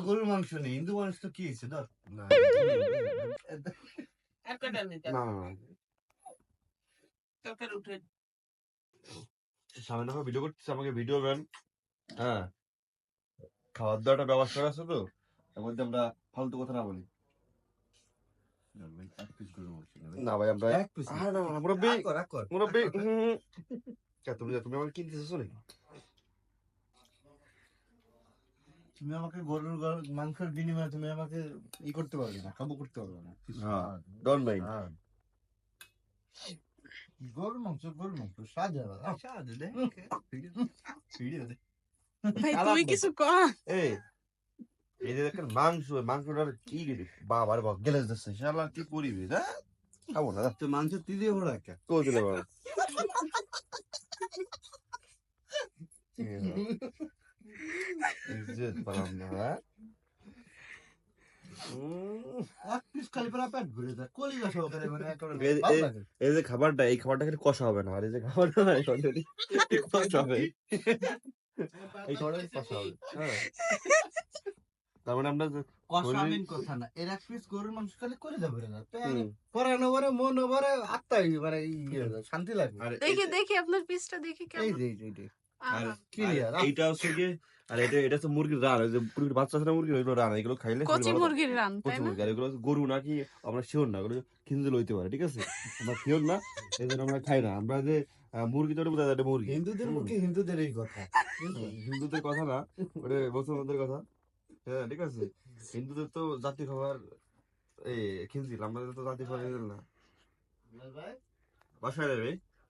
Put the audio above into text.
গরুর মাংস নেই, হিন্দু মানুষ তো কি হয়েছে ধর না আর কটা নেই না না তরকারি উঠে সামনে যখন ভিডিও করতেছে আমাকে ভিডিও দেন। হ্যাঁ, খাওয়ার দাওয়াটা ব্যবস্থা আছে তো, এর মধ্যে আমরা ফালতু কথা না বলি। এক পিস গরুর মাংস নেবে। না ভাই আমরা এক পিস না না মুরব্বি রাগ কর মুরব্বি তুমি আমাকে কিনতে চাচ্ছ নাকি? তুমি আমাকে গরুর মাংসের বিনিময়ে তুমি আমাকে করতে পারবে না, কাবু করতে পারবে না। হ্যাঁ, ডোন্ট মাইন্ড। হ্যাঁ। গরুর মাংস স্বাদ আলাদা। স্বাদ দে ভিডিও দে। ভাই তুই কিছু কর। এই যে দেখেন মাংসটার কি বাবার বাবা গেলে যাচ্ছে শালা কি করিবি না খাবো না তো মাংস তিলে বড় একটা কই দিলে বাবা ইজ্জত পালাম না হ্যাঁ? এক পিস খালি পুরো পেট ভরে যায়, কলিজা সহকারে মানে একেবারে এই- ভালো এই- লাগে। এই যে খাবারটা খেলে কষা হবে না, আর এই যে খাবারটা না অলরেডি কষা হবে, এই খাবারটা কষা হবে। হ্যাঁ, তার মানে আমরা কষামিন কথা না, এর এক পিস গরুর মাংস খালি কলিজা ভরে যায়, হুম। পরানো ভরে মন ভরে আত্মাই মানে শান্তি লাগে। আর দেখি আপনার পিসটা দেখি এই কেমন। যে এই যে আর ক্লিয়ার। এইটা হচ্ছে কি, আর এটা তো মুরগির রান, ওই যে মুরগির বাচ্চা আছে না মুরগির, ওইগুলো রান, এগুলো খাইলে শরীর কচি ভালো থাকে। মুরগির রান তাই কচি না? মুরগি, আর এগুলো গরু নাকি আমরা শিওর না, এগুলো কিন্তু লইতে পারে, ঠিক আছে, আমরা শিওর না, এই জন্য আমরা খাই না। আমরা যে মুরগি তৈরি বোঝা যায় মুরগি, হিন্দুদের মুখে হিন্দুদের এই কথা। হিন্দুদের কথা না, ওটা মুসলমানদের কথা। হ্যাঁ ঠিক আছে, হিন্দুদের তো জাতীয় খাবার এই খিনজির, আমাদের তো জাতীয় খাবার না। বাসায় যাবে